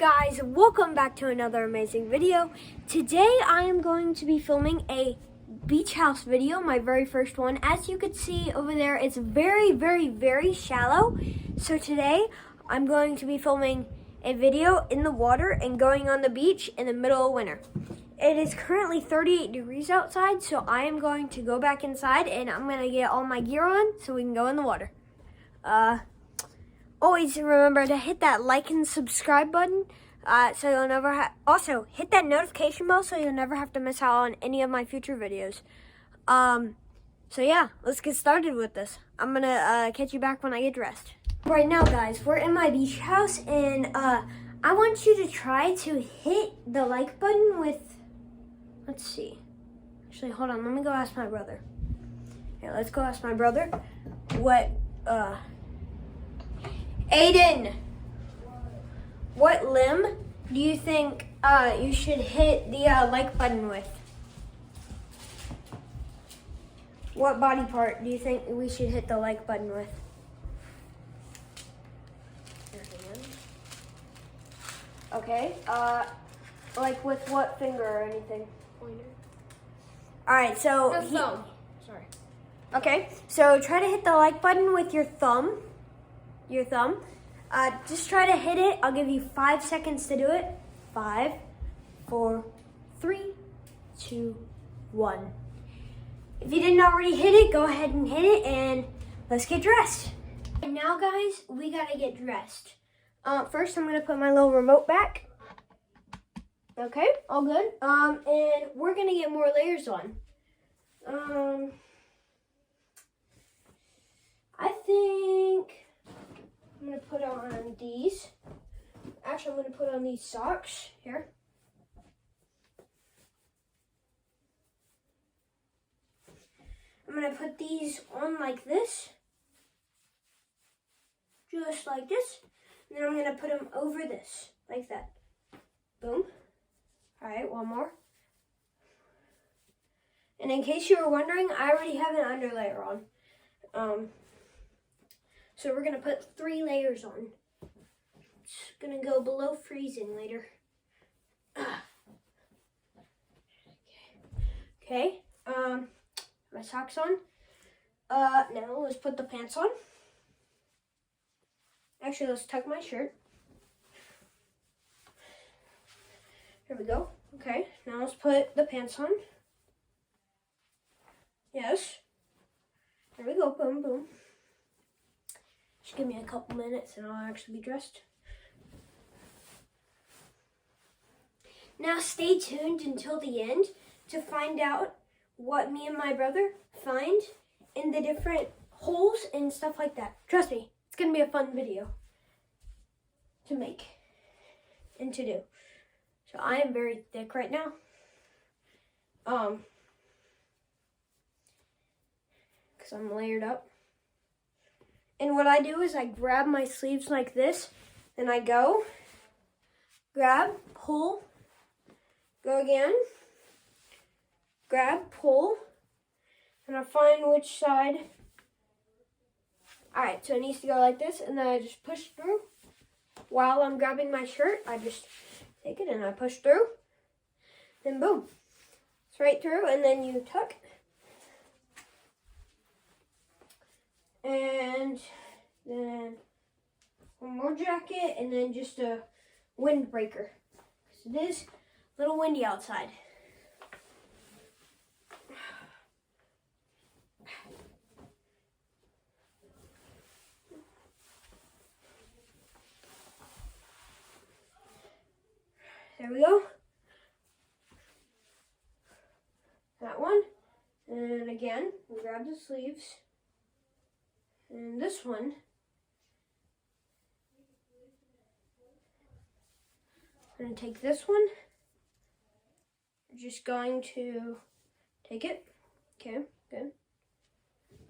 guys? Welcome back to another amazing video. Today I am going to be filming a beach house video, my very first one. As you can see over there, it's very shallow. So today I'm going to be filming a video in the water and going on the beach in the middle of winter. It is currently 38 degrees outside, so I am going to go back inside and I'm going to get all my gear on so we can go in the water. Always remember to hit that like and subscribe button so you'll never also hit that notification bell so you'll never have to miss out on any of my future videos. So yeah, let's get started with this. I'm gonna catch you back when I get dressed. Right now, guys, we're in my beach house and I want you to try to hit the like button with, let's see. Actually, hold on, let me go ask my brother. Here, let's go ask my brother what Aiden, what limb do you think you should hit the like button with? What body part do you think we should hit the like button with? Okay, like with what finger or anything? Pointer. All right, so thumb. Sorry. Okay, so try to hit the like button with your thumb. Just try to hit it. I'll give you 5 seconds to do it. 5, 4, 3, 2, 1. If you didn't already hit it, go ahead and hit it and let's get dressed. And now, guys, we gotta get dressed. First, I'm gonna put my little remote back. Okay, all good. And we're gonna get more layers on. I think I'm gonna put on these. Actually, I'm gonna put on these socks here. I'm gonna put these on like this. Just like this. And then I'm gonna put them over this, like that. Boom. All right, one more. And in case you were wondering, I already have an underlayer on. So we're gonna put 3 layers on. It's gonna go below freezing later. Okay, my socks on. Now let's put the pants on. Actually, let's tuck my shirt. Here we go. Okay, now let's put the pants on. Yes. There we go, boom, boom. Just give me a couple minutes and I'll actually be dressed. Now stay tuned until the end to find out what me and my brother find in the different holes and stuff like that. Trust me, it's going to be a fun video to make and to do. So I am very thick right now. Because I'm layered up. And what I do is I grab my sleeves like this, then I go, grab, pull, go again, grab, pull, and I find which side. All right, so it needs to go like this, and then I just push through. While I'm grabbing my shirt, I just take it and I push through, then boom, it's right through, and then you tuck. And then one more jacket, and then just a windbreaker. Because it is a little windy outside. There we go. That one. And again, we grab the sleeves. And this one, I'm going to take this one. We're just going to take it. Okay, good.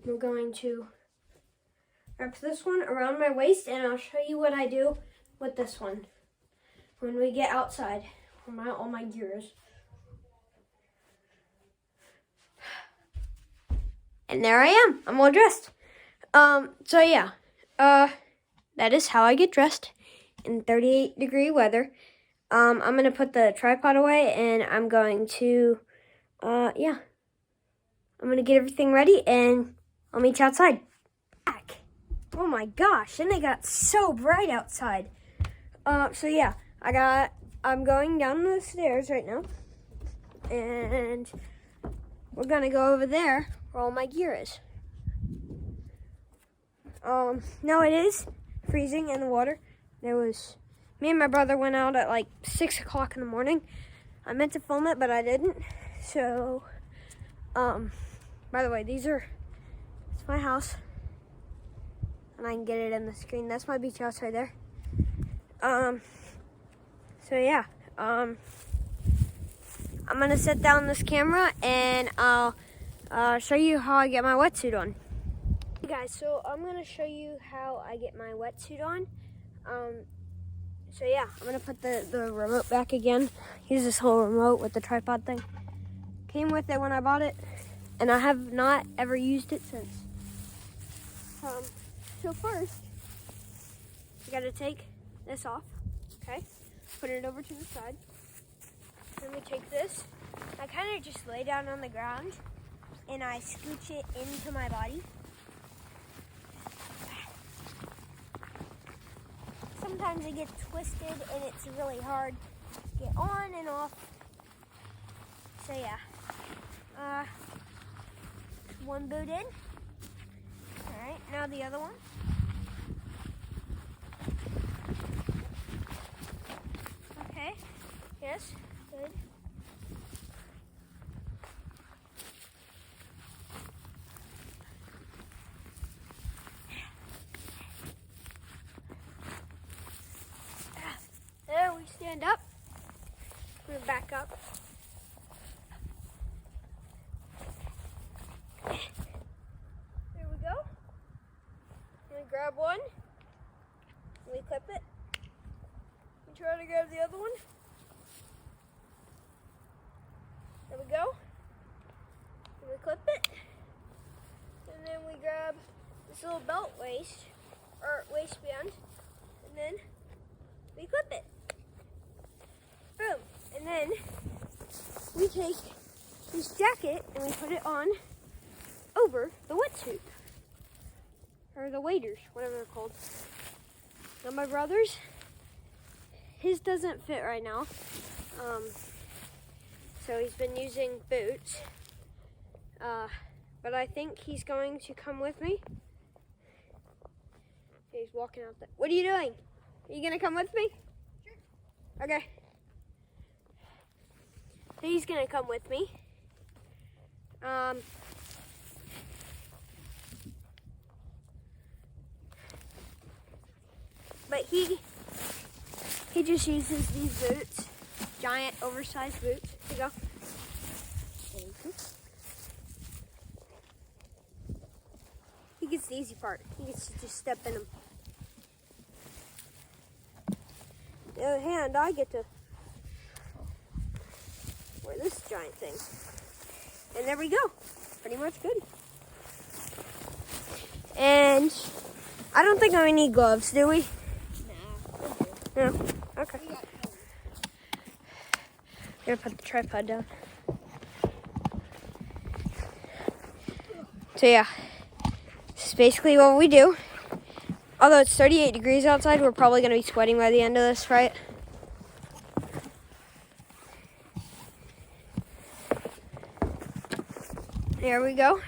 We're going to wrap this one around my waist, and I'll show you what I do with this one when we get outside, when all my gear is. And there I am. I'm all dressed. So yeah, that is how I get dressed in 38-degree weather. I'm going to put the tripod away, and I'm going to, yeah. I'm going to get everything ready, and I'll meet you outside. Back. Oh my gosh, and it got so bright outside. So yeah, I'm going down the stairs right now, and we're going to go over there where all my gear is. Now it is freezing in the water. Me and my brother went out at like 6 o'clock in the morning. I meant to film it, but I didn't. So, by the way, it's my house. And I can get it in the screen. That's my beach house right there. So yeah, I'm gonna set down this camera and I'll show you how I get my wetsuit on. Hey guys, so I'm gonna show you how I get my wetsuit on. So yeah, I'm gonna put the remote back again. Use this whole remote with the tripod thing. Came with it when I bought it, and I have not ever used it since. So first, you gotta take this off, okay? Put it over to the side. Then we take this. I kind of just lay down on the ground, and I scooch it into my body. Sometimes it gets twisted and it's really hard to get on and off. So yeah, one boot in. All right, now the other one. Okay, yes, good. There, we stand up. We're gonna back up. There we go. I'm gonna grab one. We clip it. We try to grab the other one. There we go. And we clip it. And then we grab this little belt waistband. And then we clip it. Boom. And then we take this jacket and we put it on over the wetsuit. Or the waders, whatever they're called. Now my brother's, his doesn't fit right now. So he's been using boots. But I think he's going to come with me. He's walking out there. What are you doing? Are you gonna come with me? Sure. Okay. He's gonna come with me. But he just uses these boots, giant oversized boots. Here you go. Thank you. He gets the easy part. He gets to just step in them. The other hand, I get to wear this giant thing. And there we go. Pretty much good. And I don't think I need gloves, do we? No. Okay. I'm gonna put the tripod down. So yeah, this is basically what we do. Although it's 38 degrees outside, we're probably gonna be sweating by the end of this, right? There we go.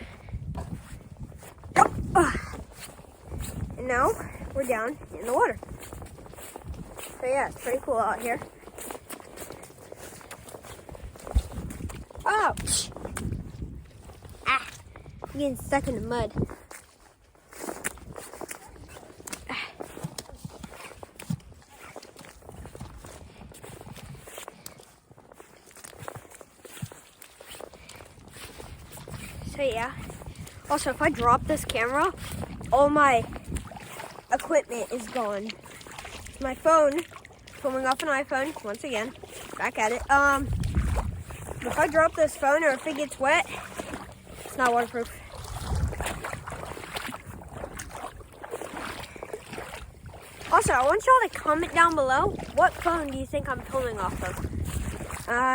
And now we're down in the water. So yeah, it's pretty cool out here. Ouch! Ah, I'm getting stuck in the mud. So yeah. Also, if I drop this camera, all my equipment is gone. My phone, filming off an iPhone, once again, back at it. If I drop this phone or if it gets wet, it's not waterproof. Also, I want y'all to comment down below, what phone do you think I'm filming off of?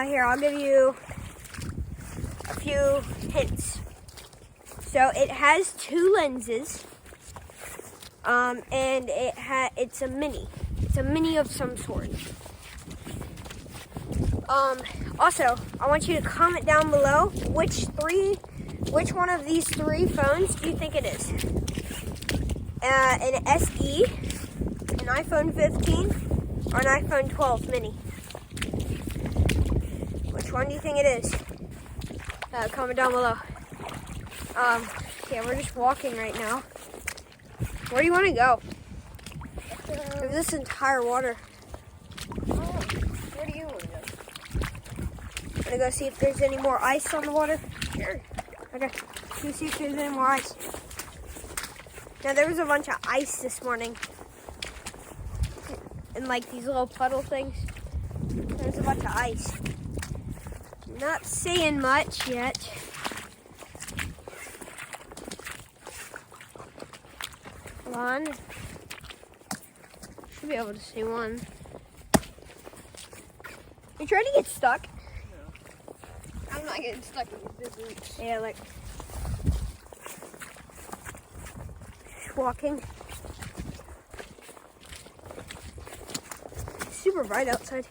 Here, I'll give you a few hints. So it has 2 lenses, and it's a mini. It's a mini of some sort. Also, I want you to comment down below which one of these 3 phones do you think it is? An SE, an iPhone 15, or an iPhone 12 mini? Which one do you think it is? Comment down below. Yeah, we're just walking right now. Where do you want to go? There's this entire water. Where do you want to go? I'm gonna go see if there's any more ice on the water. Sure. Okay, let's see if there's any more ice. Now, there was a bunch of ice this morning. And like these little puddle things. There's a bunch of ice. Not saying much yet. Hold on. Should be able to see one. You trying to get stuck? No. I'm not getting stuck in these big roots. Yeah, like walking. It's super bright outside.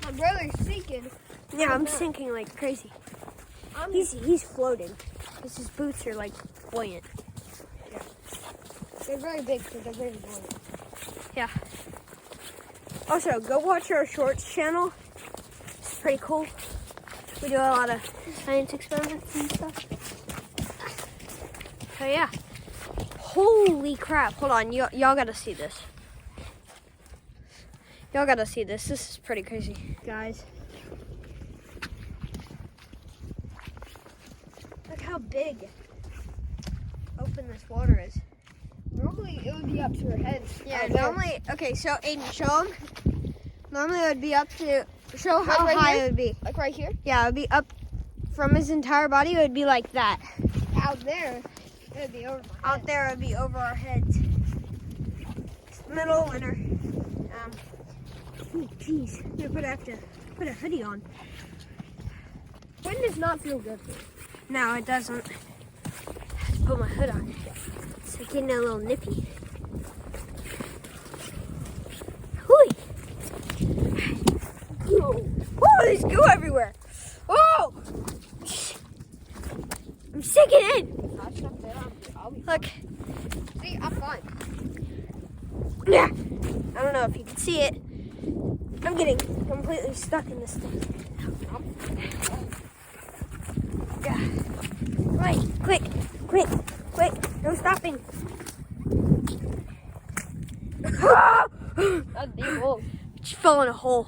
My brother's sinking. Yeah, I'm sinking like crazy. He's floating because his boots are like buoyant. They're very big, so they're very buoyant. Yeah. Also, go watch our shorts channel. It's pretty cool. We do a lot of science experiments and stuff. So yeah. Holy crap. Hold on. Y'all gotta see this. Y'all gotta see this. This is pretty crazy, guys. Look how big open this water is. Normally, it would be up to your heads. Yeah, normally, okay, so Aiden, show them. Normally it would be up to, show how Right high here? it would be. Like right here? Yeah, it would be up from his entire body, it would be like that. Out there, it would be over my Out head. there, it would be over our heads. It's the middle of winter. Ooh, jeez, I have to put a hoodie on. Wind does not feel good for you. No, it doesn't. I have to put my hood on. It's like getting a little nippy. Oh, there's goo everywhere. Oh! I'm sinking in. Look. See, I'm fine. Yeah. I don't know if you can see it. I'm getting completely stuck in this thing. Yeah. Right, quick. No stopping. That's deep hole. Just fell in a hole.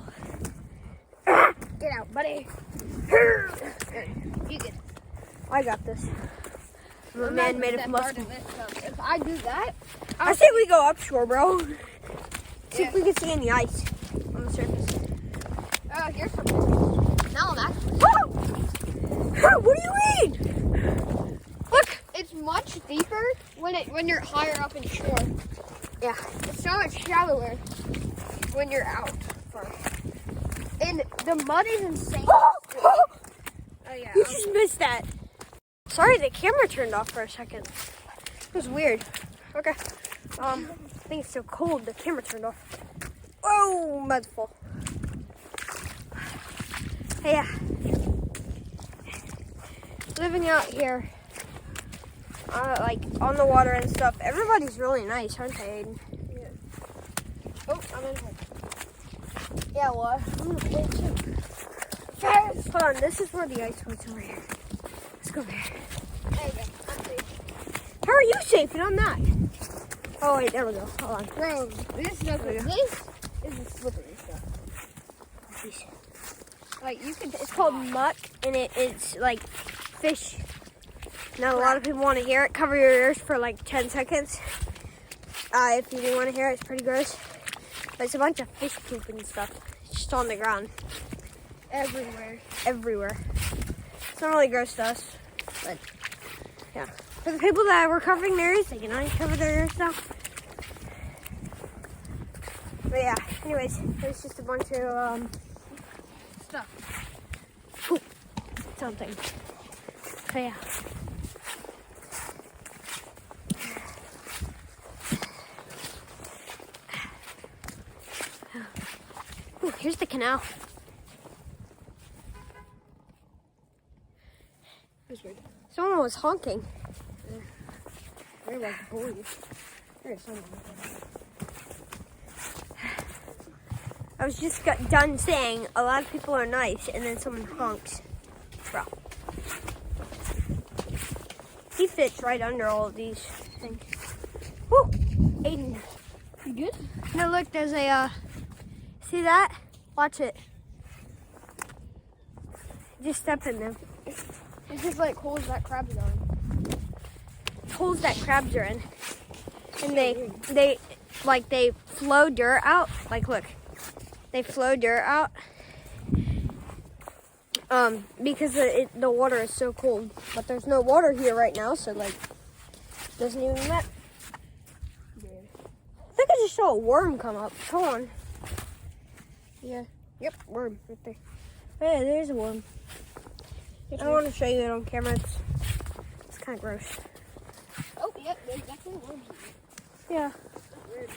Get out, buddy. You get. I got this. I'm a man made of muscle. If I do that, I say we go upshore, bro. See Yeah. if we can see any ice on the surface. here's some. Now I'm actually. Oh! What do you mean? Look, it's much deeper when you're higher up in shore. Yeah. It's so much shallower when you're out first. And the mud is insane. Oh, yeah. you just missed that. Sorry, the camera turned off for a second. It was weird. Okay. I think it's so cold, the camera turned off. Oh, mud's full. Hey, yeah. Living out here, like on the water and stuff, everybody's really nice, aren't they, Aiden? Yeah. Oh, I'm in home. Yeah, well, I'm gonna play too. Guys, hold on, this is where the ice was over here. Let's go there. There you go. I'm safe. How are you safe and I'm not? Oh, wait, there we go. Hold on. Bro, this doesn't. This is the slippery stuff. Jeez. Like you can. It's called muck, and it's like fish. Now, a lot of people want to hear it. Cover your ears for like 10 seconds. If you do want to hear it, it's pretty gross. But it's a bunch of fish poop and stuff. It's just on the ground. everywhere. Everywhere. It's not really gross to us, but yeah. For the people that were covering their ears, they can cover their ears now. But yeah, anyways, there's just a bunch of Stuff. something. So yeah. Ooh, here's the canal. That's weird. Someone was honking. They're like boys. There's someone. I was just done saying a lot of people are nice, and then someone honks. Bro. He fits right under all of these things. Woo! Aiden. You good? No, look, there's a, see that? Watch it. Just step in them. It's just like holes that crabs are in. Holes that crabs are in. And they flow dirt out. Like, look. They flow dirt out. Because the water is so cold. But there's no water here right now, so like, doesn't even matter. I think I just saw a worm come up. Hold on. Yeah. Yep, worm right there. Yeah, there's a worm. I don't want to show you it on camera. It's kind of gross. Oh, yeah, there's definitely worms in there. Yeah. Weird.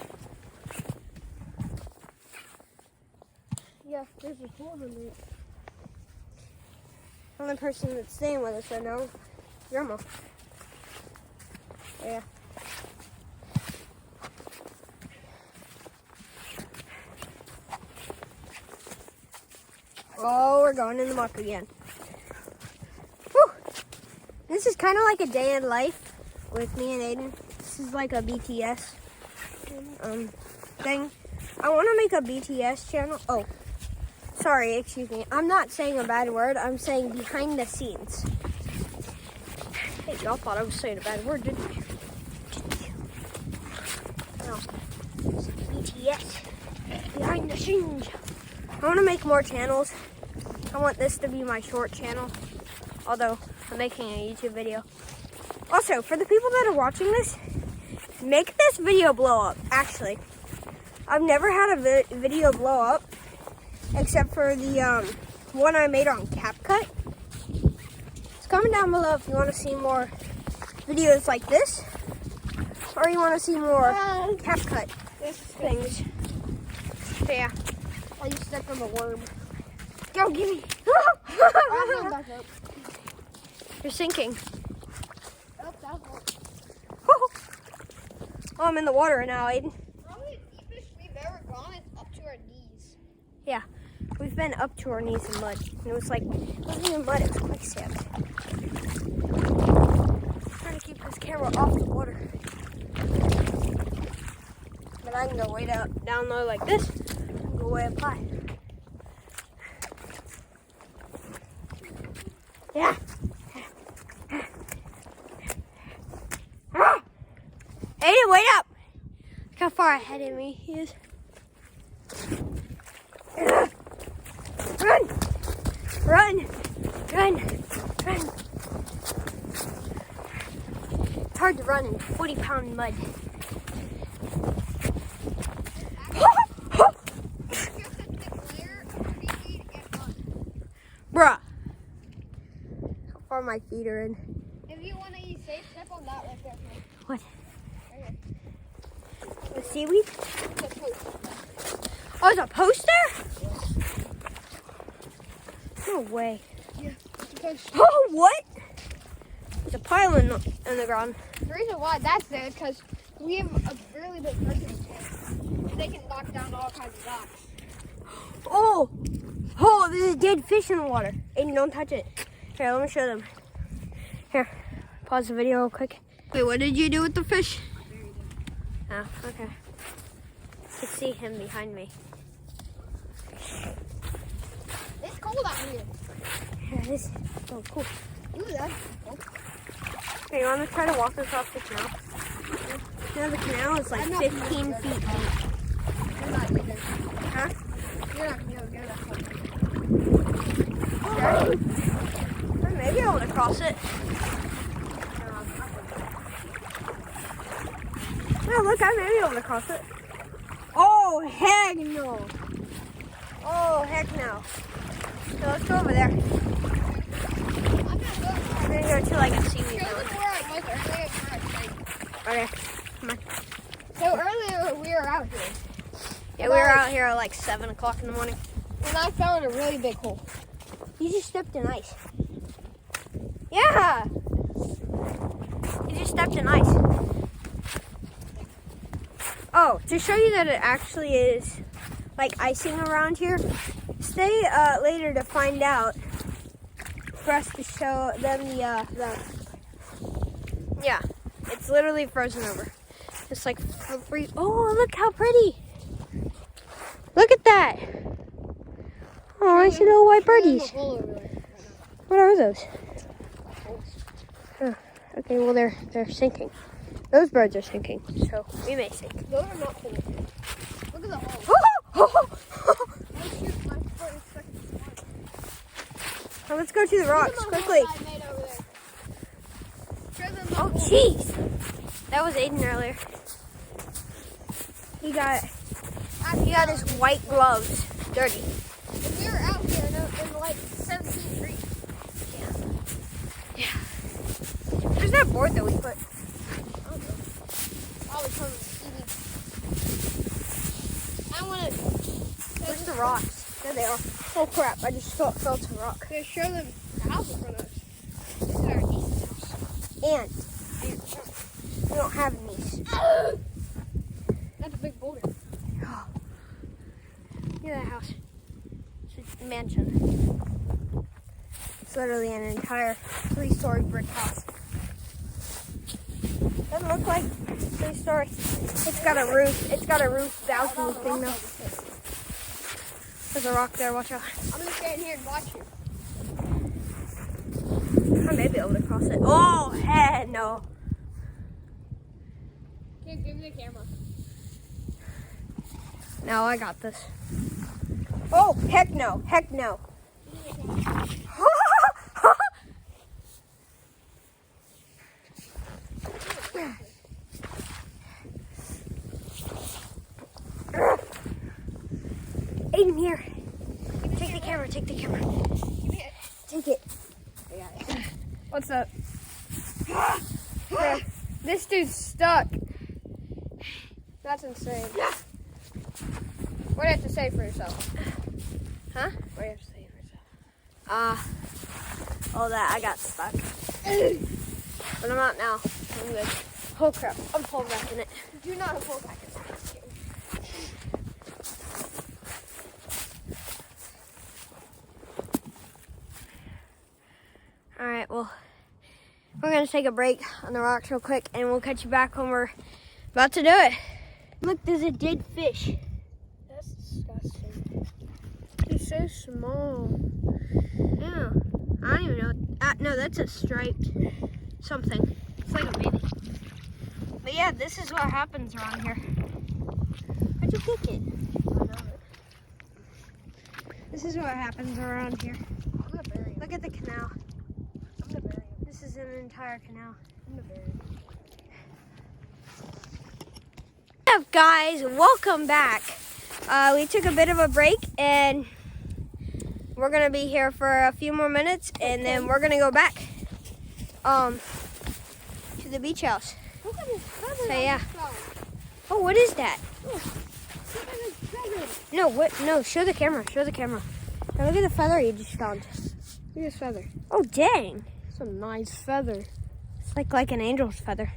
Yeah, there's a hole in there. Only person that's staying with us right now, Grandma. Yeah. Oh, we're going in the muck again. Whew. This is kind of like a day in life with me and Aiden. This is like a BTS thing. I want to make a BTS channel. Oh, sorry, excuse me. I'm not saying a bad word. I'm saying behind the scenes. Hey, y'all thought I was saying a bad word, didn't you? No. BTS. Behind the scenes. I want to make more channels. I want this to be my short channel. Although, I'm making a YouTube video. Also, for the people that are watching this, make this video blow up. Actually, I've never had a video blow up. Except for the one I made on CapCut. So comment down below if you want to see more videos like this. Or you want to see more CapCut things. So yeah. Oh, you stepped on a worm. Yo, give me. I'm back up. You're sinking. Oh, that was Oh, I'm in the water now, Aiden. probably the deepest we've ever gone is up to our knees. Yeah, we've been up to our knees in mud. And it was like, it wasn't even mud, it was quicksand. Trying to keep this camera off the water. But I can go way down low like this, and go way up high. Yeah. Aiden, wait up! Look how far ahead of me he is. Run! Run! Run! Run! It's hard to run in 40-pound mud. Bruh! How far my feet are in. If you want to eat safe, step on that right there. What? Right The seaweed? here. It's a post. Oh, there's a post there? No way. Yeah, it's a post. Oh, what? There's a pile in the ground. The reason why that's there is because we have a really big person and they can knock down all kinds of rocks. Oh! Oh, there's a dead fish in the water. Aiden, don't touch it. Here, let me show them. Here, pause the video real quick. Wait, what did you do with the fish? Oh, okay. I can see him behind me. It's cold out here. Yeah, it is. Oh, cool. Ooh, that's cool. Hey, you want to try to walk across the canal? No, the canal is like I'm not 15 feet deep. You're not either. Huh? You're not going to go that far. Or maybe I want to cross it. Oh, look, I may be able to cross it. Oh, Oh, heck no. Oh, heck no. So let's go over there. I'm We're gonna go to like a seaweed Show zone. them where I was earlier. Okay, come on. So earlier we were out here, Yeah, we were out here at like 7 o'clock in the morning. and I found a really big hole. You just stepped in ice. Yeah. You just stepped in ice. Oh, to show you that it actually is like icing around here, stay later to find out for us to show them the yeah, it's literally frozen over. It's like free. Oh, look how pretty. Look at that. Oh, I see little white birdies. What are those? Oh, okay, well they're sinking. Those birds are sinking, so we may sink. Those are not full. Look at the hole. Now let's go to the rocks quickly. Oh, jeez. That was Aiden earlier. He got his white gloves dirty. We were out here in like 17 degrees. Yeah. Where's that board that we put? Probably from the TV. I want to. Where's the rocks? There they are. Oh crap! I just fell to a rock. Show them the house in front of us. This is our niece's house. And we don't have a niece. That's a big boulder. Look at that house. It's a mansion. It's literally an entire 3-story brick house. Doesn't look like 3-story. It's got a roof. It's got a roof balcony thing though. There's a rock there. Watch out. I'm gonna stand here and watch you. I may be able to cross it. Oh, heck no. Okay, give me the camera. No, I got this. Oh, heck no. Heck no. Aiden, here. Take the camera. Take the camera. Take it. What's up? Bro, this dude's stuck. That's insane. What do you have to say for yourself? Huh? What do you have to say for yourself? All that. I got stuck. But I'm out now. I'm good. Oh crap. I'm falling back in it. Do not pull back in that. Alright, well, we're going to take a break on the rocks real quick, and we'll catch you back when we're about to do it. Look, there's a dead fish. That's disgusting. He's so small. Yeah, I don't even know. No, that's a striped something. It's like a baby. But yeah, this is what happens around here. Where'd you kick it? This is what happens around here. I'm gonna bury him. Look at the canal. I'm gonna bury him. This is an entire canal. I'm gonna bury him. What's up, guys? Welcome back. We took a bit of a break, and we're gonna be here for a few more minutes, and then we're gonna go back to the beach house. Look at his feather. So yeah. Oh, what is that? Look at his feather. No, what? No, show the camera. Show the camera. Now look at the feather you just found. Look at his feather. Oh, dang! It's a nice feather. It's like an angel's feather.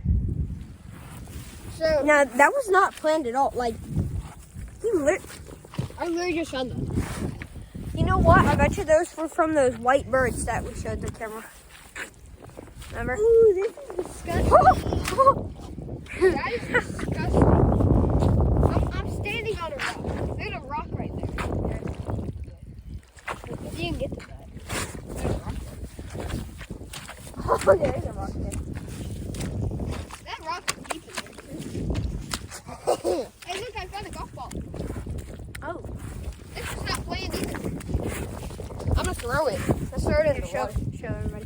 So Now that was not planned at all. Like, I literally just found them. you know what? I bet you those were from those white birds that we showed the camera. Remember? Ooh, this is disgusting. That is disgusting. I'm standing on a rock. There's a rock right there. If you can get to that. There's a rock there. Oh, there's a rock there. That rock is deep in there. Hey, look, I found a golf ball. Oh, This is not playing either. I'm gonna throw it. Let's throw it in the water. show everybody.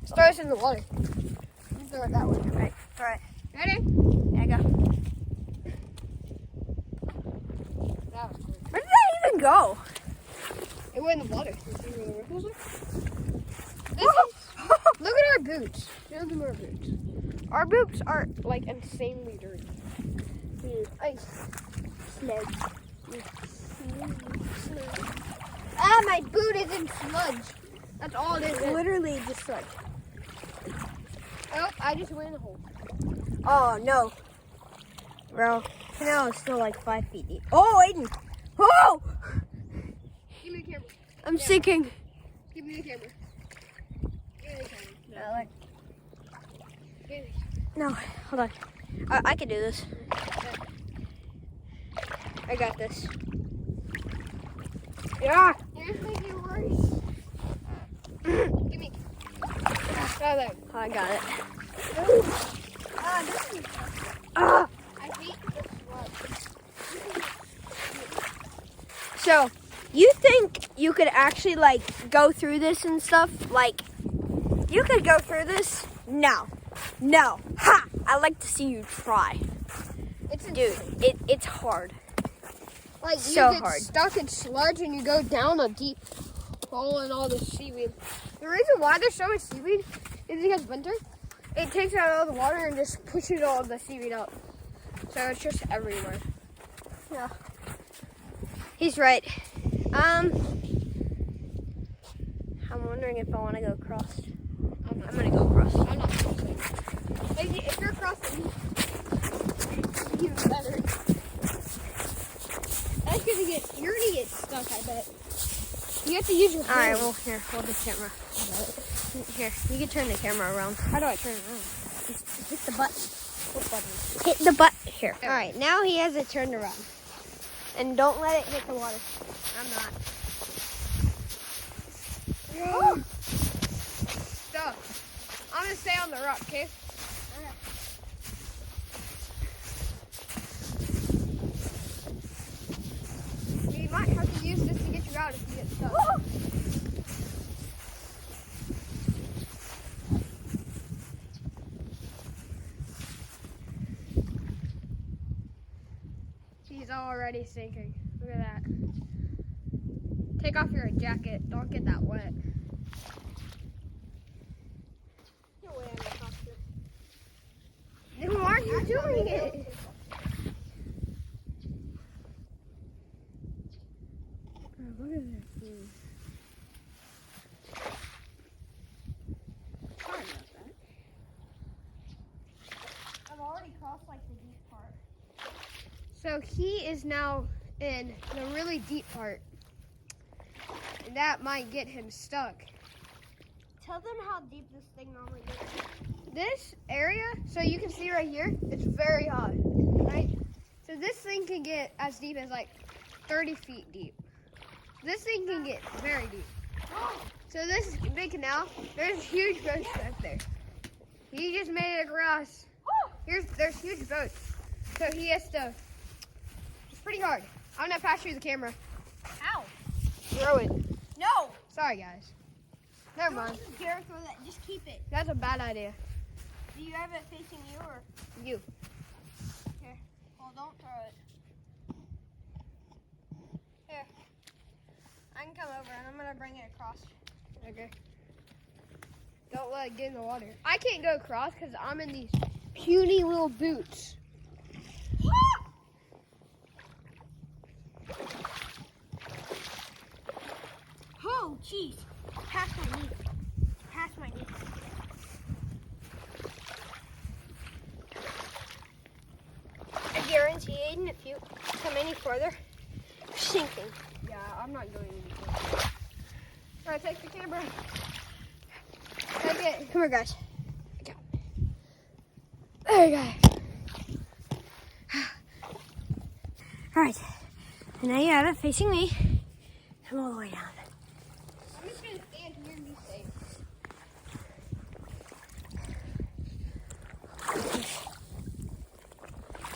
Let's throw it in the water. Let's throw it that way. All right. Ready? There you go. It went in the water. See where the ripples are? This is, look at our boots. Show them our boots. Our boots are like insanely dirty. Ice. Sludge. Ah, my boot is in sludge. That's all it is. Literally just sludge. Oh, I just went in a hole. Oh no, bro. Canal is still like 5 feet deep. Oh, Aiden! Oh! Give me the camera. I'm sinking. Give me the camera. Give me the camera. No, Give me. no, hold on. I can do this. I got this. Yeah. You're making it worse. Give me. Oh, there. I got it. This is. Ah. I hate this sludge. So, you think you could actually like go through this and stuff? Like, you could go through this? No. No. Ha! I like to see you try. It's Dude, it's hard. like so you get hard. stuck in sludge and you go down a deep hole in all the seaweed. The reason why there's so much seaweed is because winter, it takes out all the water and just pushes all the seaweed out. So it's just everywhere. Yeah. He's right. I'm wondering if I want to go across. I'm gonna go across. I'm not crossing. If you're crossing, even better. That's you're gonna get stuck, I bet. You have to use your All right. hand. Well, here, hold the camera. Here, you can turn the camera around. How do I turn it around? Just hit the button. What button? Hit the butt here. All right, now he has it turned around. And don't let it hit the water. I'm not. Stuck. I'm gonna stay on the rock, okay? We might have to use this to get you out if you get stuck. He's already sinking. Look at that. Take off your jacket. Don't get that wet. No way I'm gonna cross this. Then why are you doing it? Look at this. Sorry about that. I've already crossed like the deep part. So he is now in the really deep part. And that might get him stuck. Tell them how deep this thing normally gets. This area, so you can see right here, it's very high, right? So this thing can get as deep as like 30 feet deep. This thing can get very deep. So this big canal, there's huge boats back there. He just made it across. There's huge boats. So he has to, it's pretty hard. I'm gonna pass you the camera. Ow! Throw it. No! Sorry guys. Never mind. Don't dare throw that. Just keep it. That's a bad idea. Do you have it facing you or? You. Here. Well, don't throw it. Here. I can come over and I'm gonna bring it across. Okay. Don't let it get in the water. I can't go across because I'm in these puny little boots. Oh, jeez. Past my knee. Past my knee. I guarantee, Aiden, if you come any further, you're sinking. Yeah, I'm not going anywhere. All right, take the camera. Take it. Come here, guys. There you go. All right. And now you have it facing me. I'm all the way down. I'm just going to stand here and be safe.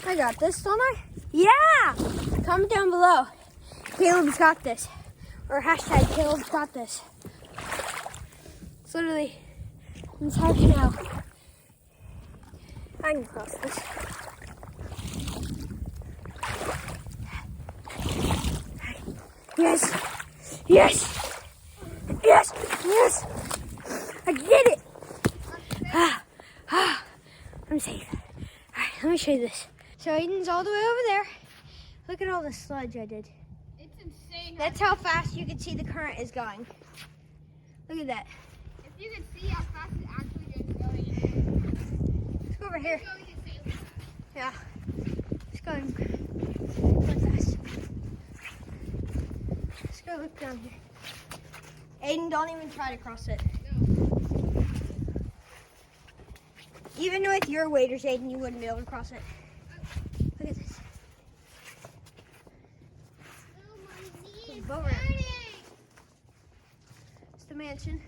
I got this, don't I? Yeah! Comment down below. Caleb's got this. Or hashtag Caleb's got this. It's literally inside canal. I can cross this. Yes. Yes! Yes! Yes! I did it! I'm safe. Alright, let me show you this. So Aiden's all the way over there. Look at all the sludge I did. It's insane. That's how fast you can see the current is going. Look at that. If you can see how fast it actually is going. Let's go over here. It's going insane. Yeah. It's going fast. Let's go look down here. Aiden, don't even try to cross it. No. Even with your waders, Aiden, you wouldn't be able to cross it. Look at this. Oh, my knee is Boat ramp. burning. It's the mansion.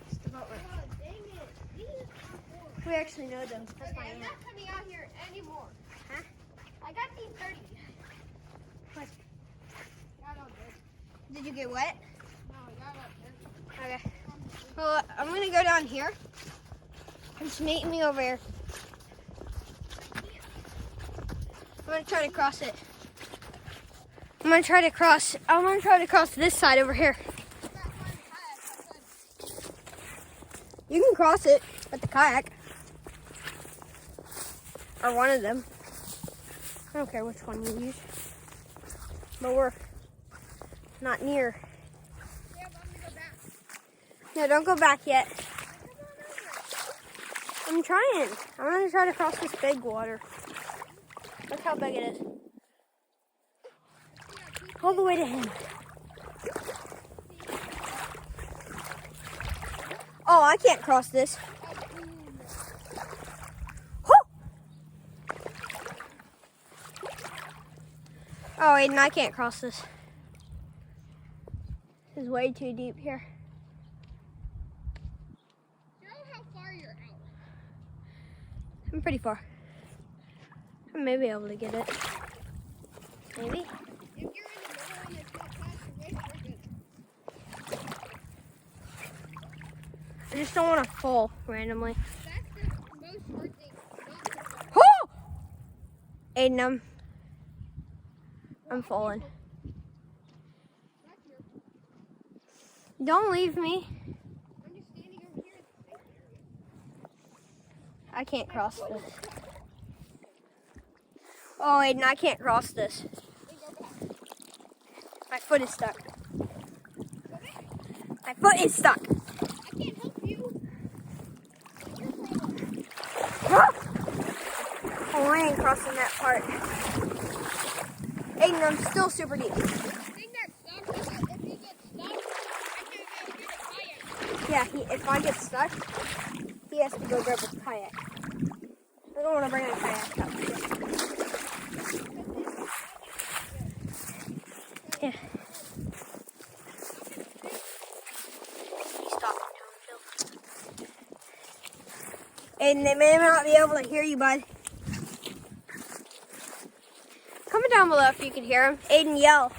It's the boat ramp. Oh, dang it. These are horrible. We actually know them. That's Okay, my I'm aunt. not coming out here anymore. Huh? I got these 30. What? Got all this. Did you get wet? No, I got all this. Okay. Well, I'm gonna go down here. Just meet me over here. I'm gonna try to cross it. I'm gonna try to cross this side over here. You can cross it with the kayak. Or one of them. I don't care which one you use. But we're not near. Yeah, but I'm gonna go back. No, don't go back yet. I'm trying. I'm gonna try to cross this big water. Look how big it is. All the way to him. Oh, I can't cross this. Whew! Oh, Aiden, I can't cross this. This is way too deep here. Show how far you're out. I'm pretty far. I may be able to get it. Maybe. If you're in the middle and it's not past your waist, you're good. I just don't want to fall randomly. That's the most hard thing. Not to fall. Oh! Aiden, I'm falling. That's your fault. Don't leave me. I'm just standing over here at the safe area. I can't cross this. Oh, Aiden, I can't cross this. Then go back. My foot is stuck. Go back. My foot is stuck. I can't help you. You're problem. Oh, I ain't crossing that part. Aiden, I'm still super deep. The thing that sucks is that if you get stuck, I can't go get a kayak. Yeah, if I get stuck, he has to go grab a kayak. I don't want to bring a kayak up. Yeah. Stop. And they may not be able to hear you, bud. Comment down below if you can hear him. Aiden, yell.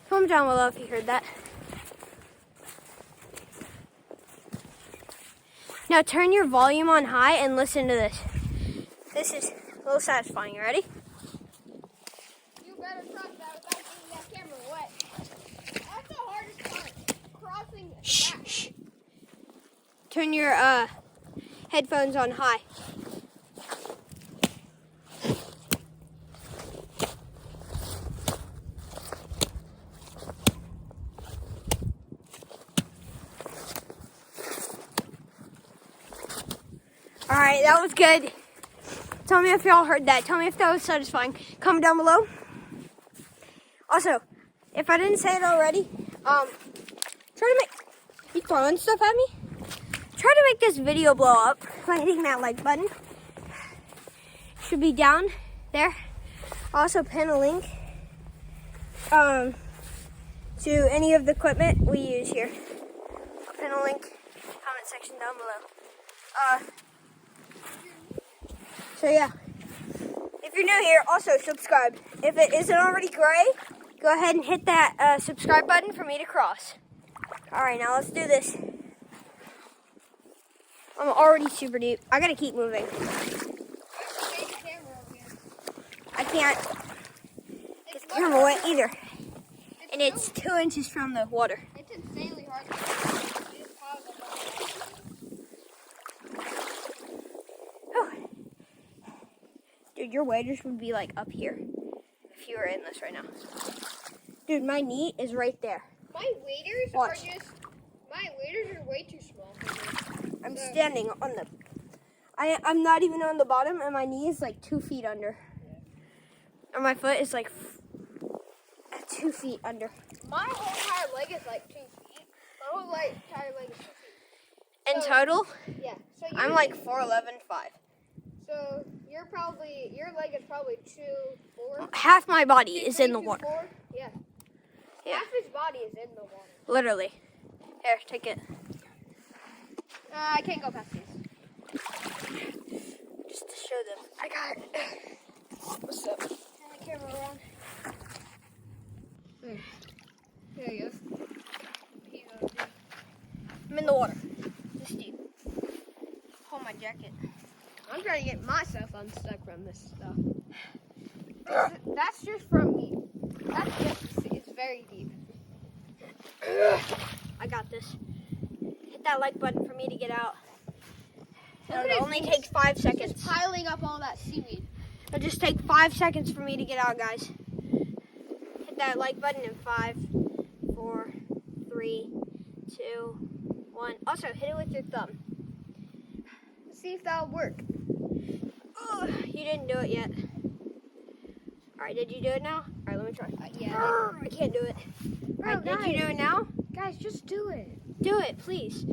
Comment down below if you heard that. Now turn your volume on high and listen to this. This is a little satisfying. You ready? You better trust that without getting that camera wet. That's the hardest part. Crossing that. Shh. Turn your headphones on high. All right, that was good. Tell me if y'all heard that. Tell me if that was satisfying. Comment down below. Also, if I didn't say it already, try to make, you throwing stuff at me? Try to make this video blow up by hitting that like button. Should be down there. Also pin a link to any of the equipment we use here. I'll pin a link comment section down below. So yeah, if you're new here, also subscribe. If it isn't already gray, go ahead and hit that subscribe button for me to cross. All right, now let's do this. I'm already super deep. I gotta keep moving. I can't get the camera wet either. And it's 2 inches from the water. It's insanely hard to do. These piles are Dude, your waders would be like up here if you were in this right now. Dude, my knee is right there. My waders Watch. my waders are way too small for me. I'm standing on the, I'm not even on the bottom, and my knee is like 2 feet under. And my foot is like 2 feet under. My whole entire leg is like 2 feet. My whole entire leg is 2 feet. In So- total, Yeah. So I'm like 4'11", 5. So your leg is probably 2'4". Half my body is in the 2'3", water. 2'4". Yeah. Yeah. Half his body is in the water. Literally. Here, take it. I can't go past these. Just to show them. I got it. What's up? Turn the camera around. There you go. I'm in the water. This deep. Hold my jacket. I'm trying to get myself unstuck from this stuff. That's just from me. It's very deep. I got this. Hit that like button for me to get out. Look at It his only knees. takes 5 Just seconds. piling up all that seaweed. It'll just take 5 seconds for me to get out, guys. Hit that like button in 5, 4, 3, 2, 1. Also, hit it with your thumb. Let's see if that'll work. Oh, you didn't do it yet. Alright, did you do it now? Alright, let me try. Yeah. I can't do it. Bro, Alright, did you do it now? Guys, just do it. Do it, please.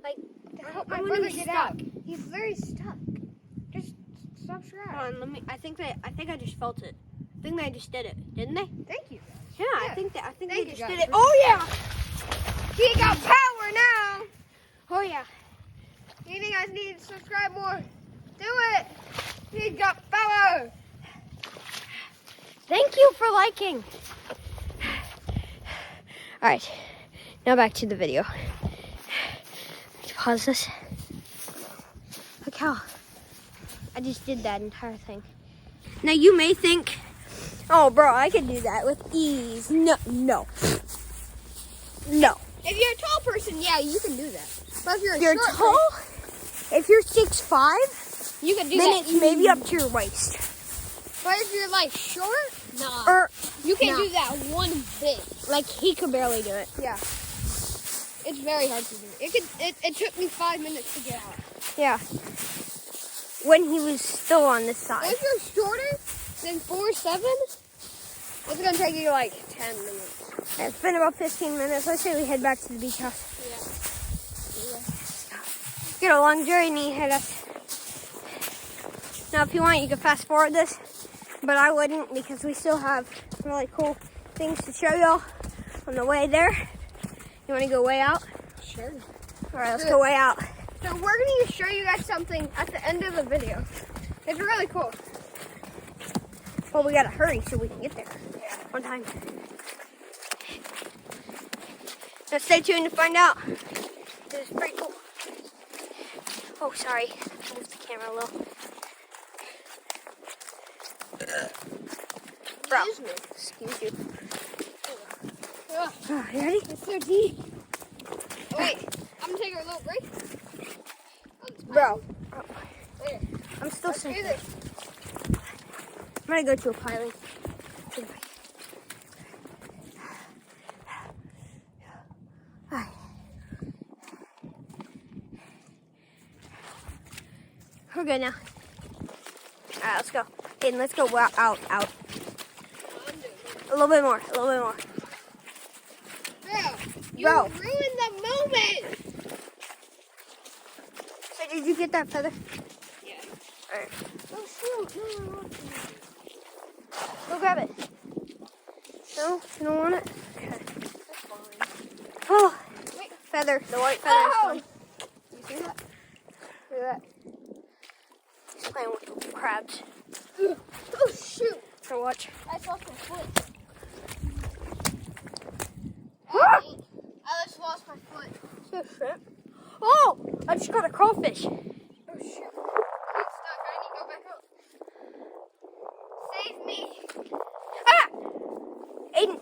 Like, To help I my wanna brother be get stuck. out. He's very stuck. Just subscribe. Hold on, let me. I think I just felt it. I think they just did it, didn't they? Thank you. Yeah, Yeah. I think they Thank just you, did guys. it. Oh yeah. He got power now. Oh yeah. You guys need to subscribe more. Do it. He got power. Thank you for liking. All right, now back to the video. Let's pause this. Look how I just did that entire thing. Now you may think, oh bro, I can do that with ease. No. If you're a tall person, yeah, you can do that. But if you're a If you're short tall, if you're 6'5", person, you can do then that. it's maybe up to your waist. But if you're like short, nah. Or You can't no. do that one bit. like he could barely do it. Yeah. It's very hard to do. It took me 5 minutes to get out. Yeah. When he was still on this But side. if you're shorter than 4'7", it's gonna take you like 10 minutes. It's been about 15 minutes. Let's say we head back to the beach house. Get a long journey ahead of us. Now, if you want, you can fast forward this, but I wouldn't because we still have really cool things to show y'all on the way there. You want to go way out? Sure. All right, let's go way out. So we're going to show you guys something at the end of the video. It's really cool. Well, we gotta hurry so we can get there on time. Now, stay tuned to find out. This is pretty cool. Oh, sorry. Move the camera a little. Bro, excuse you. Ugh, Oh, you ready? it's so deep. Oh, wait, I'm going to take a little break. Bro, There. I'm still Let's do sinking. this. I'm gonna go to a piling. Alright. We're good now. Alright, let's go. Hayden, let's go out. I'm doing it. A little bit more. You Bro. ruined the moment. So did you get that feather? Yeah. Alright. Oh, shoot. No. Go grab it. No? You don't want it? Okay. That's fine. Oh, Wait. feather. The white feather is Oh! fun. You see that? Look at that. He's playing with the crabs. Oh, shoot. So watch. I lost my foot. Ah! I just lost my foot. So shit. Oh! I just got a crawfish. Oh, shoot. I'm stuck. I need to go back up. Save me. Ah! Aiden.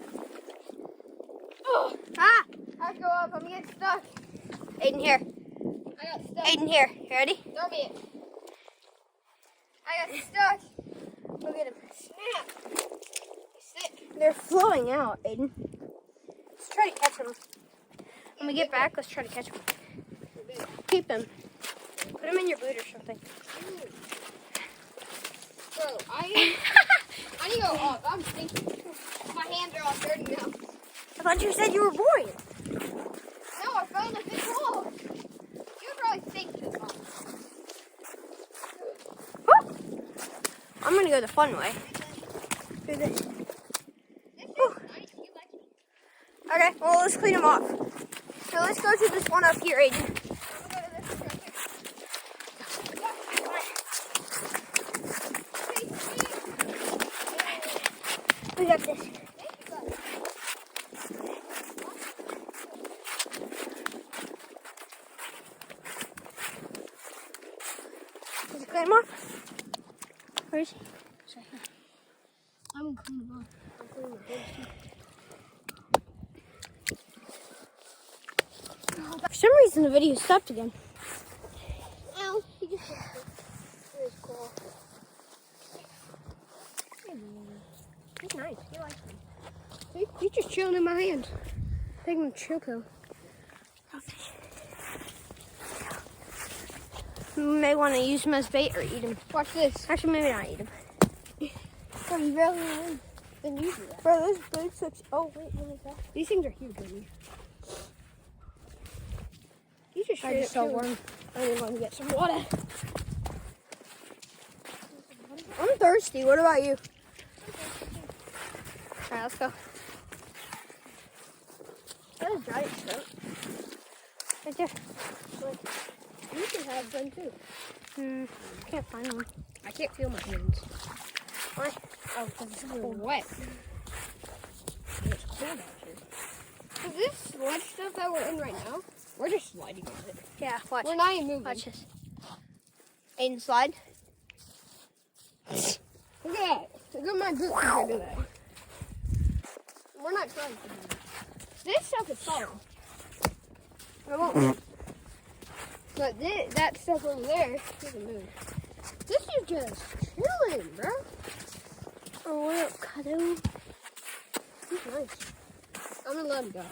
Ah! I have to go up. I'm getting stuck. Aiden, here. I got stuck. Aiden, here. You ready? Throw me it. I got stuck. Look at him. Snap. He's sick. They're flowing out, Aiden. Let's try to catch them. When we get back, let's try to catch them. Keep them. Put them in your boot or something. Bro, I need to go up. I'm stinking. My hands are all dirty now. I thought you said you were boring. No, I fell in a big hole. You probably think this one. Woo! I'm gonna go the fun way. Do this. This is nice. You like it. Okay, well, let's clean them off. So let's go to this one up here, Aiden. We got this. Did you clean them off? Where is he? I'm clean them off. I'm cleaning the big stuff. For some reason, the video stopped again. Ow, he just it was cool. He's nice. He likes me. He's just chilling in my hand. Taking a chill pill. We may want to use him as bait or eat him. Watch this. Actually, maybe not eat him. Bro, you really win. Then you do that. Bro, those blades look. Oh, wait, what is that? These things are huge, baby. These are I straight just up saw huge. one. I didn't want to get some water. I'm thirsty. What about you? Alright, let's go. That is giant shrimp. Right there. You can have them too. Can't find one. I can't feel my hands. Why? Oh, because it's cold. Wet. It's cold out here. So this sludge stuff that we're in right now, we're just sliding on it. Yeah, watch. We're not even moving. Watch this. Aiden, slide. Look at that. Look at my boot compared to that. We're not trying to do that. This stuff is solid. I won't. But that stuff over there doesn't move. This is just chilling, bro. Oh, what up, cuddle? He's nice. I'm gonna let him go.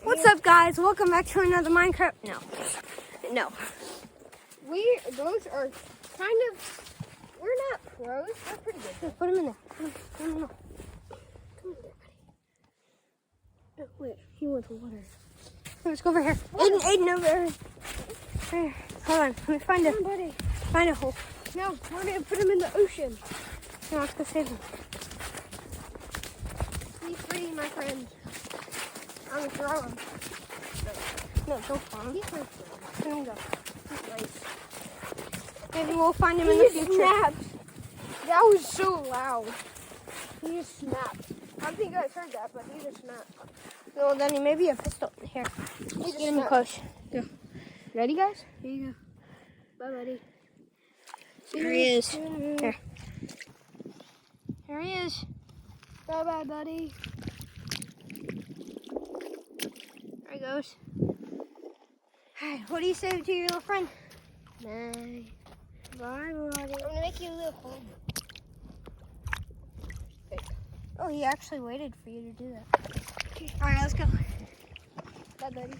What's up, guys? Welcome back to another Minecraft. No. Those are kind of, we're not pros. We're pretty good. Here, put him in there. Put him in there. Come in there, buddy. Oh, wait, he wants water. Let's go over here. Aiden, over there. Here, hold on. Let me find Come on, buddy. find a hole. No, we're gonna put him in the ocean. No, let's go save him. Be free, my friend. I'm gonna throw him. No, don't farm him. He's my friend. Let him go. He's nice. Maybe we'll find him in the future. Snapped. That was so loud. He just snapped. I don't think you guys heard that, but he just snapped. No, then he may be a pistol. Here. He just Get him snapped. close. Ready, guys? Here you go. Bye, buddy. Here he is. Here. Here he is. Bye, bye, buddy. There he goes. Hi, what do you say to your little friend? Bye. Bye, buddy. I'm gonna make you a little home. Oh, he actually waited for you to do that. All right, let's go. Bye, buddy.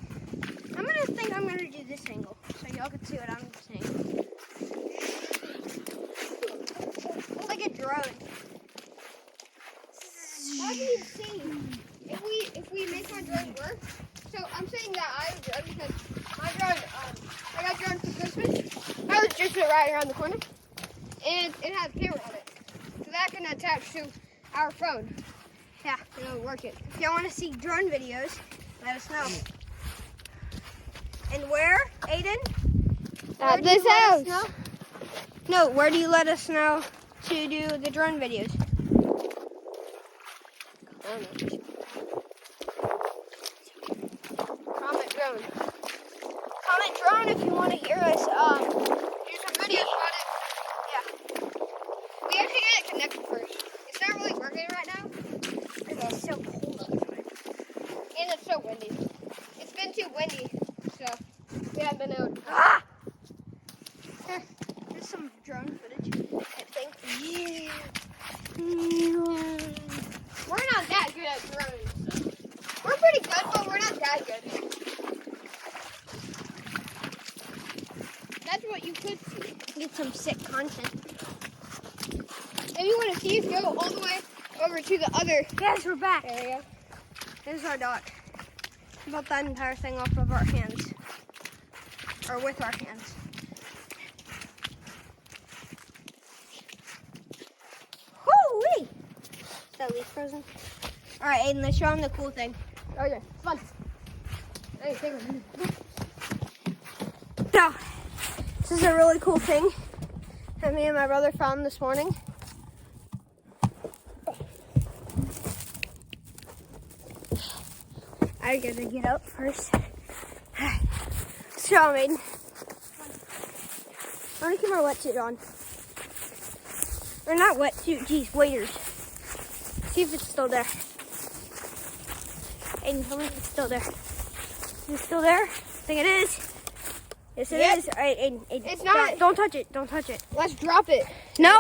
I'm gonna do this angle so y'all can see what I'm seeing. It's like a drone. How do you see? If we make my drone work, so I'm saying that I have a drone because my drone, I got drone for Christmas. I was just right around the corner, and it has a camera on it, so that can attach to our phone. Yeah. And it'll work it. If y'all want to see drone videos, let us know. And where, Aiden? Where At do you this let us house. know? No, where do you let us know to do the drone videos? I don't know. Comment drone. Comment drone if you want to hear us. Do some videos on it. Yeah. We actually get it connected first. It's not really working right now. It's so cold outside. windy. It's been too windy, so we haven't been able to. Ah! There's some drone footage, I think. Yeah. We're not that good at drones. So. We're pretty good, but we're not that good. That's what you could see. Get some sick content. If you want to see us, go all the way over to the other Guys, we're back. area. There's our dock. Built that entire thing off of our hands. Or with our hands. Woo-wee! Is that leaf frozen? Alright, Aiden, let's show him the cool thing. Oh yeah, fun. Hey, take a minute. So, this is a really cool thing that me and my brother found this morning. I gotta get up first. So, Aiden, I want to keep my wetsuit on. Or not wetsuit, geez, waders. See if it's still there. Aiden, tell me if it's still there. Is it still there? I think it is. Yes, it Yep. is. All right, Aiden, It's not. Don't touch it. Don't touch it. Let's drop it. No!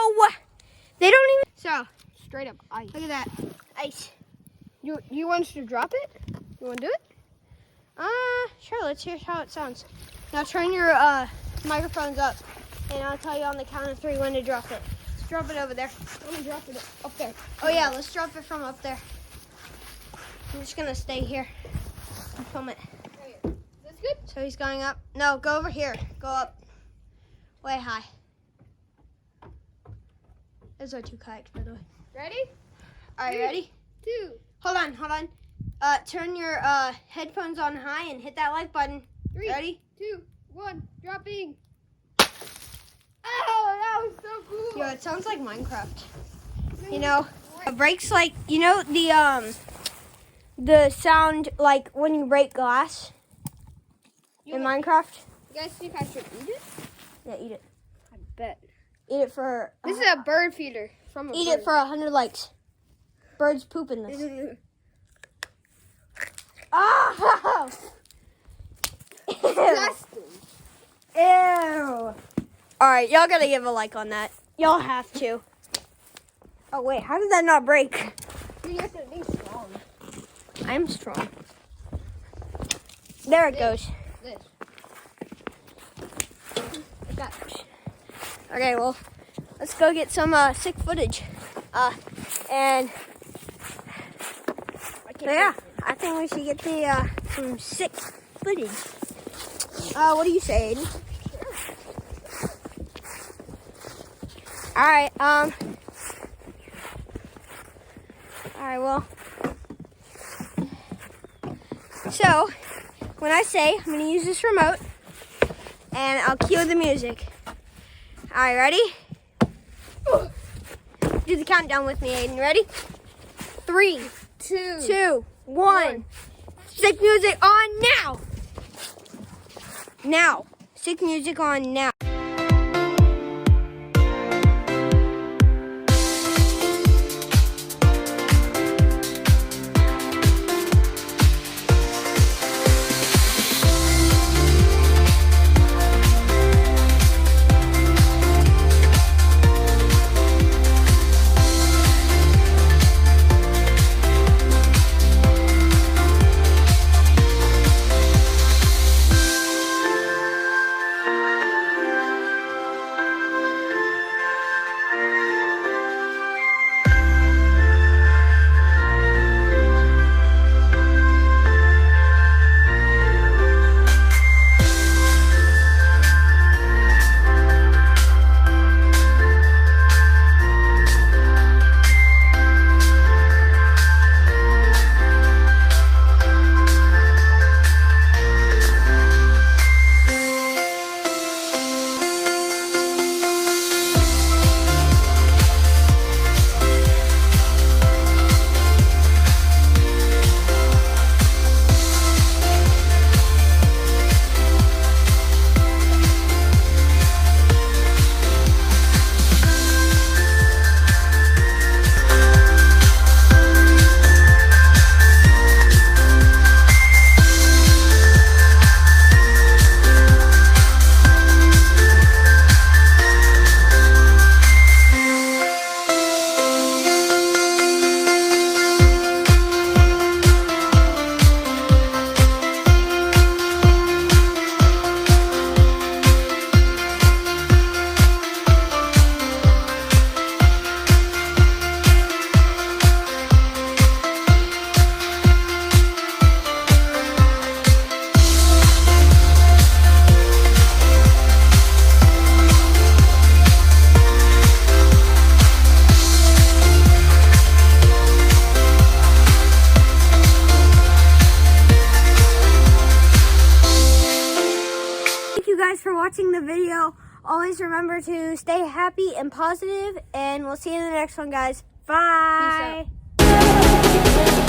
They don't even. So, straight up ice. Look at that. Ice. You want us to drop it? You want to do it? Sure, let's hear how it sounds. Now turn your microphones up, and I'll tell you on the count of 3 when to drop it. Let's drop it over there. Let me drop it up there. Oh yeah, let's drop it from up there. I'm just gonna stay here and film it. That's good. So he's going up. No, go over here. Go up. Way high. Those are 2 kayaks, by the way. Ready? All right, ready? 2. Hold on. Turn your headphones on high and hit that like button. 3. Ready? 2. 1. Dropping. Oh, that was so cool. Yo, it sounds like Minecraft. You know, it breaks like, the sound like when you break glass in Minecraft. You guys think I should eat it? Yeah, eat it. I bet. Eat it for. This is a bird feeder from a Eat bird. it for 100 likes. Birds poop in this. Oh! Disgusting. Ew. Alright, y'all gotta give a like on that. Y'all have to. Oh wait, how did that not break? You have to be strong. I'm strong. There it goes. This. Okay, well, let's go get some sick footage. And yeah, I think we should get some sick footage. What do you say, Aiden? Alright, well. So, when I say, I'm gonna use this remote, and I'll cue the music. Alright, ready? Do the countdown with me, Aiden. Ready? 3, 2, 1. Sick music on now! Now. Sick music on now. watching the video. Always remember to stay happy and positive, and we'll see you in the next one, guys. Bye. Peace out.